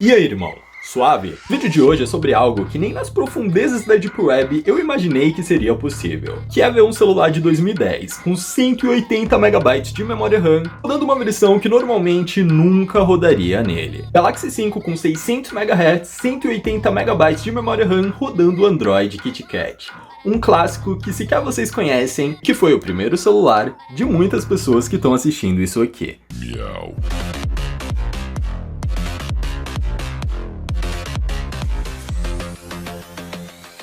E aí, irmão? Suave? O vídeo de hoje é sobre algo que nem nas profundezas da Deep Web eu imaginei que seria possível, que é ver um celular de 2010 com 180 MB de memória RAM, rodando uma versão que normalmente nunca rodaria nele. Galaxy S5 com 600 MHz, 180 MB de memória RAM rodando o Android KitKat. Um clássico que sequer vocês conhecem, que foi o primeiro celular de muitas pessoas que estão assistindo isso aqui. Miau.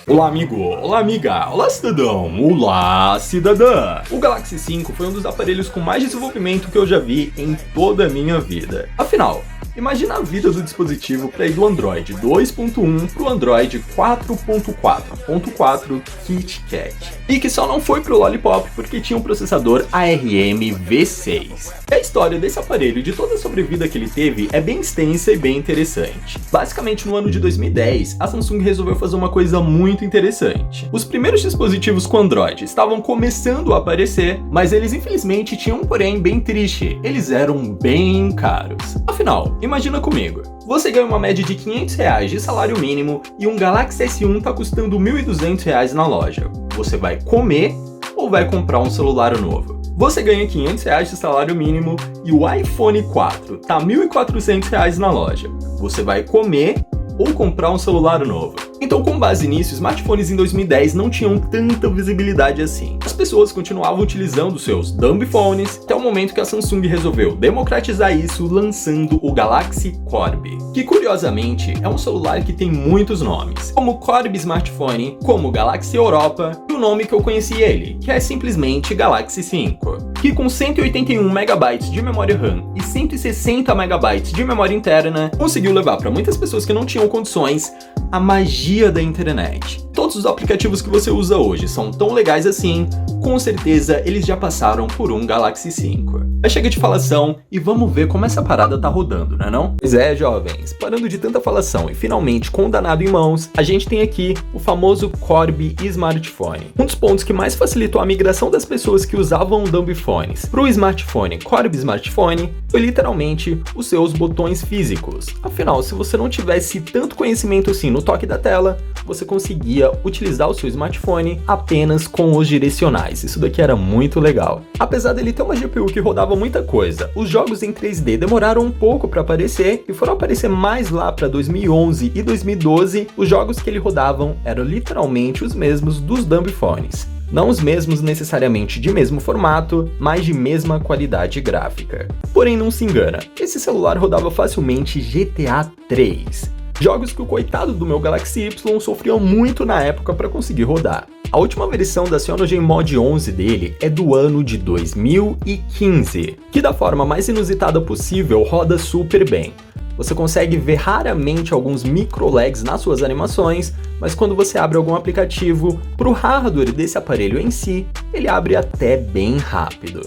Olá amigo, olá amiga, olá cidadão, olá cidadã! O Galaxy S5 foi um dos aparelhos com mais desenvolvimento que eu já vi em toda a minha vida. Afinal, imagina a vida do dispositivo para ir do Android 2.1 para o Android 4.4.4 KitKat. E que só não foi pro Lollipop porque tinha um processador ARM V6. E a história desse aparelho e de toda a sobrevida que ele teve é bem extensa e bem interessante. Basicamente, no ano de 2010, a Samsung resolveu fazer uma coisa muito interessante. Os primeiros dispositivos com Android estavam começando a aparecer, mas eles infelizmente tinham um porém bem triste: eles eram bem caros. Afinal, imagina comigo, você ganha uma média de R$500 de salário mínimo e um Galaxy S1 tá custando R$1.200 na loja. Você vai comer ou vai comprar um celular novo? Você ganha R$500 de salário mínimo e o iPhone 4 tá R$1.400 na loja. Você vai comer ou comprar um celular novo? Então, com base nisso, smartphones em 2010 não tinham tanta visibilidade assim. As pessoas continuavam utilizando seus dumb phones, até o momento que a Samsung resolveu democratizar isso lançando o Galaxy Corby, que curiosamente é um celular que tem muitos nomes, como Corby Smartphone, como Galaxy Europa, e o nome que eu conheci ele, que é simplesmente Galaxy 5, que com 181 MB de memória RAM e 160 MB de memória interna, conseguiu levar para muitas pessoas que não tinham condições a magia da internet. Todos os aplicativos que você usa hoje são tão legais assim, com certeza eles já passaram por um Galaxy 5. Mas chega de falação e vamos ver como essa parada tá rodando, né não? Pois é, jovens, parando de tanta falação e finalmente com o danado em mãos, a gente tem aqui o famoso Corby Smartphone. Um dos pontos que mais facilitou a migração das pessoas que usavam dumb phones pro smartphone Corby Smartphone foi literalmente os seus botões físicos. Afinal, se você não tivesse tanto conhecimento assim no toque da tela, você conseguia utilizar o seu smartphone apenas com os direcionais. Isso daqui era muito legal. Apesar dele ter uma GPU que rodava muita coisa, os jogos em 3D demoraram um pouco para aparecer e foram aparecer mais lá para 2011 e 2012. Os jogos que ele rodavam eram literalmente os mesmos dos dumb phones. Não os mesmos necessariamente de mesmo formato, mas de mesma qualidade gráfica. Porém, não se engana, esse celular rodava facilmente GTA 3. Jogos que o coitado do meu Galaxy Y sofriam muito na época para conseguir rodar. A última versão da CyanogenMod 11 dele é do ano de 2015, que da forma mais inusitada possível roda super bem. Você consegue ver raramente alguns micro lags nas suas animações, mas quando você abre algum aplicativo, para o hardware desse aparelho em si, ele abre até bem rápido.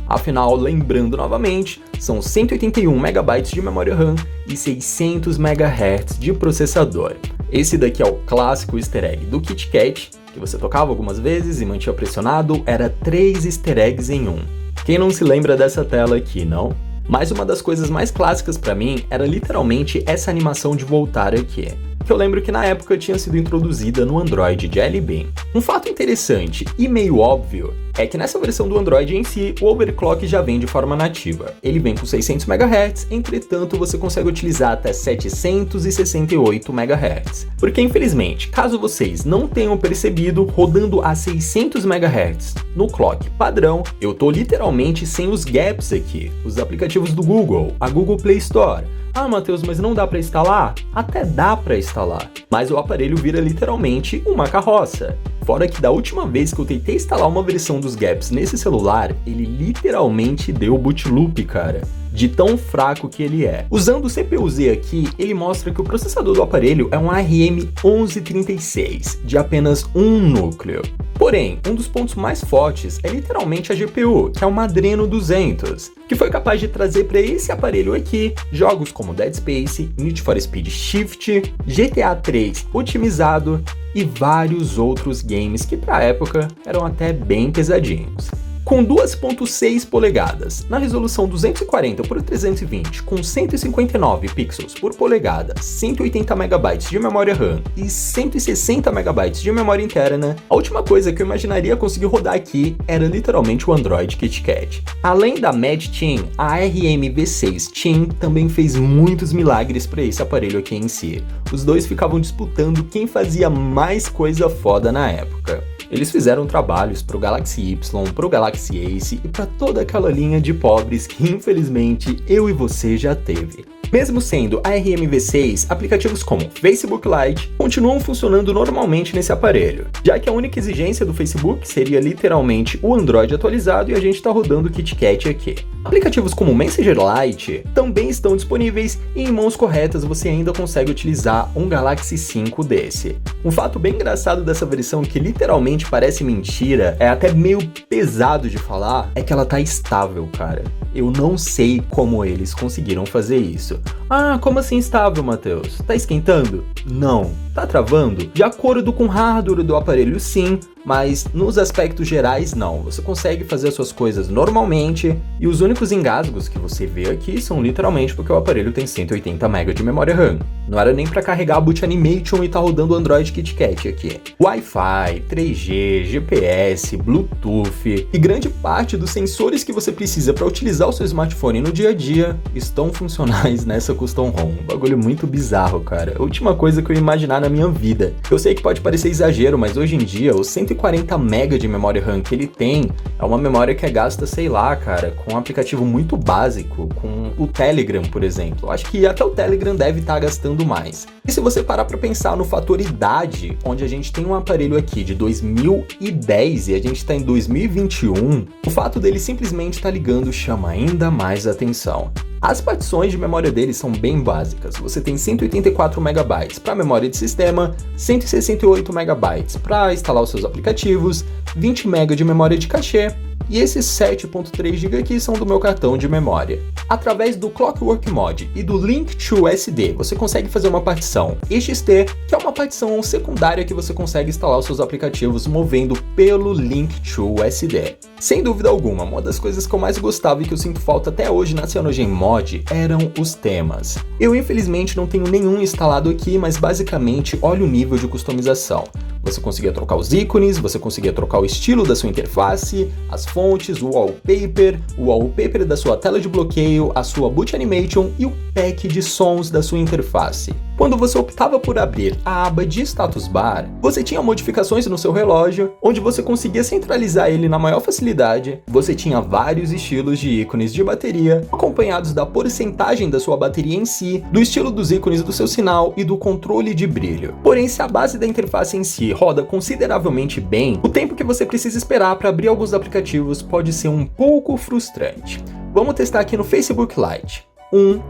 Afinal, lembrando novamente, são 181 MB de memória RAM e 600 MHz de processador. Esse daqui é o clássico easter egg do KitKat, que você tocava algumas vezes e mantinha pressionado, era 3 easter eggs em um. Quem não se lembra dessa tela aqui, não? Mas uma das coisas mais clássicas pra mim era literalmente essa animação de voltar aqui, que eu lembro que na época tinha sido introduzida no Android Jelly Bean. Um fato interessante e meio óbvio é que nessa versão do Android em si, o overclock já vem de forma nativa. Ele vem com 600 MHz, entretanto você consegue utilizar até 768 MHz. Porque infelizmente, caso vocês não tenham percebido, rodando a 600 MHz no clock padrão, eu tô literalmente sem os gaps aqui, os aplicativos do Google, a Google Play Store. Ah, Matheus, mas não dá para instalar? Até dá para instalar, mas o aparelho vira literalmente uma carroça. Fora que da última vez que eu tentei instalar uma versão dos gaps nesse celular, ele literalmente deu boot loop, cara. De tão fraco que ele é. Usando o CPU-Z aqui, ele mostra que o processador do aparelho é um ARM 1136, de apenas um núcleo. Porém, um dos pontos mais fortes é literalmente a GPU, que é uma Adreno 200, que foi capaz de trazer para esse aparelho aqui jogos como Dead Space, Need for Speed Shift, GTA 3 otimizado e vários outros games que para a época eram até bem pesadinhos. Com 2.6 polegadas, na resolução 240 por 320 com 159 pixels por polegada, 180 MB de memória RAM e 160 MB de memória interna, a última coisa que eu imaginaria conseguir rodar aqui era literalmente o Android KitKat. Além da Mad Team, a ARM V6 Team também fez muitos milagres para esse aparelho aqui em si. Os dois ficavam disputando quem fazia mais coisa foda na época. Eles fizeram trabalhos pro Galaxy Y, pro Galaxy Ace e para toda aquela linha de pobres que infelizmente eu e você já teve. Mesmo sendo ARM V6, aplicativos como Facebook Lite continuam funcionando normalmente nesse aparelho, já que a única exigência do Facebook seria literalmente o Android atualizado e a gente está rodando o KitKat aqui. Aplicativos como o Messenger Lite também estão disponíveis e em mãos corretas você ainda consegue utilizar um Galaxy 5 desse. Um fato bem engraçado dessa versão que literalmente parece mentira, é até meio pesado de falar, é que ela tá estável, cara. Eu não sei como eles conseguiram fazer isso. Ah, como assim estável, Matheus? Tá esquentando? Não. Tá travando? De acordo com o hardware do aparelho, sim, mas nos aspectos gerais, não. Você consegue fazer as suas coisas normalmente e os únicos engasgos que você vê aqui são literalmente porque o aparelho tem 180 MB de memória RAM. Não era nem para carregar a Boot Animation e tá rodando o Android KitKat aqui. Wi-Fi, 3G, GPS, Bluetooth e grande parte dos sensores que você precisa para utilizar o seu smartphone no dia a dia estão funcionais nessa Custom ROM. Um bagulho muito bizarro, cara. A última coisa que eu ia imaginar na minha vida. Eu sei que pode parecer exagero, mas hoje em dia os 140 MB de memória RAM que ele tem é uma memória que é gasta, sei lá, cara, com um aplicativo muito básico, com o Telegram, por exemplo. Acho que até o Telegram deve estar gastando mais. E se você parar para pensar no fator idade, onde a gente tem um aparelho aqui de 2010 e a gente está em 2021, o fato dele simplesmente estar ligando chama ainda mais atenção. As partições de memória dele são bem básicas. Você tem 184 MB para memória de sistema, 168 MB para instalar os seus aplicativos, 20 MB de memória de cachê e esses 7.3 GB aqui são do meu cartão de memória. Através do Clockwork Mod e do Link to SD, você consegue fazer uma partição EXT, que é uma partição secundária que você consegue instalar os seus aplicativos movendo pelo Link to SD. Sem dúvida alguma, uma das coisas que eu mais gostava e que eu sinto falta até hoje na CyanogenMod eram os temas. Eu infelizmente não tenho nenhum instalado aqui, mas basicamente olha o nível de customização. Você conseguia trocar os ícones, você conseguia trocar o estilo da sua interface, as fontes, o wallpaper da sua tela de bloqueio, a sua Boot Animation e o pack de sons da sua interface. Quando você optava por abrir a aba de status bar, você tinha modificações no seu relógio, onde você conseguia centralizar ele na maior facilidade, você tinha vários estilos de ícones de bateria, acompanhados da porcentagem da sua bateria em si, do estilo dos ícones do seu sinal e do controle de brilho. Porém, se a base da interface em si roda consideravelmente bem, o tempo que você precisa esperar para abrir alguns aplicativos pode ser um pouco frustrante. Vamos testar aqui no Facebook Lite. 1,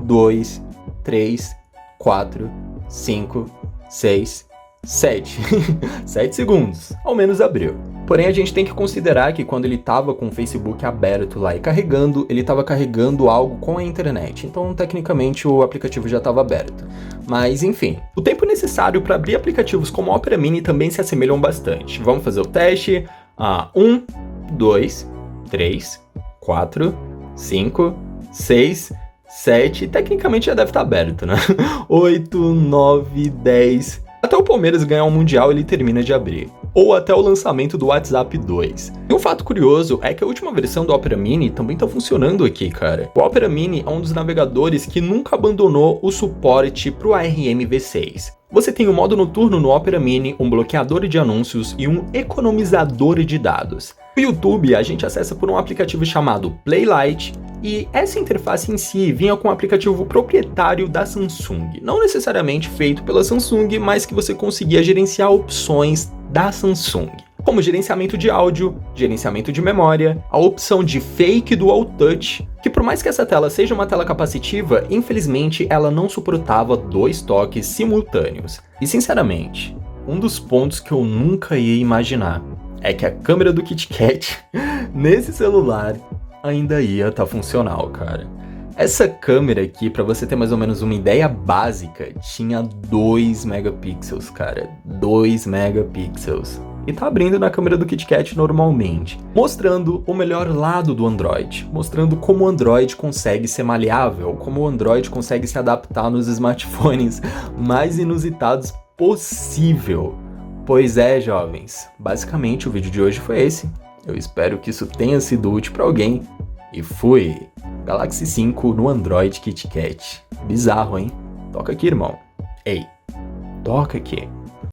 2, 3, 4, 5, 6, 7. 7 segundos. Ao menos abriu. Porém, a gente tem que considerar que quando ele estava com o Facebook aberto lá e carregando, ele estava carregando algo com a internet. Então, tecnicamente, o aplicativo já estava aberto. Mas, enfim, o tempo necessário para abrir aplicativos como Opera Mini também se assemelham bastante. Vamos fazer o teste. 1, 2, 3, 4, 5, 6, 7. Tecnicamente já deve estar aberto, né? 8, 9, 10. Até o Palmeiras ganhar um Mundial ele termina de abrir. Ou até o lançamento do WhatsApp 2. E um fato curioso é que a última versão do Opera Mini também tá funcionando aqui, cara. O Opera Mini é um dos navegadores que nunca abandonou o suporte pro ARM V6. Você tem um modo noturno no Opera Mini, um bloqueador de anúncios e um economizador de dados. O YouTube a gente acessa por um aplicativo chamado Playlite, e essa interface em si vinha com um aplicativo proprietário da Samsung. Não necessariamente feito pela Samsung, mas que você conseguia gerenciar opções da Samsung, como gerenciamento de áudio, gerenciamento de memória, a opção de Fake Dual Touch, que por mais que essa tela seja uma tela capacitiva, infelizmente ela não suportava 2 toques simultâneos. E sinceramente, um dos pontos que eu nunca ia imaginar é que a câmera do KitKat nesse celular ainda ia estar funcional, cara. Essa câmera aqui, pra você ter mais ou menos uma ideia básica, tinha 2 megapixels, cara. 2 megapixels. e tá abrindo na câmera do KitKat normalmente, mostrando o melhor lado do Android, mostrando como o Android consegue ser maleável, como o Android consegue se adaptar nos smartphones mais inusitados possível. Pois é, jovens, basicamente o vídeo de hoje foi esse. Eu espero que isso tenha sido útil para alguém. E fui! Galaxy 5 no Android KitKat. Bizarro, hein? Toca aqui, irmão. Ei, toca aqui.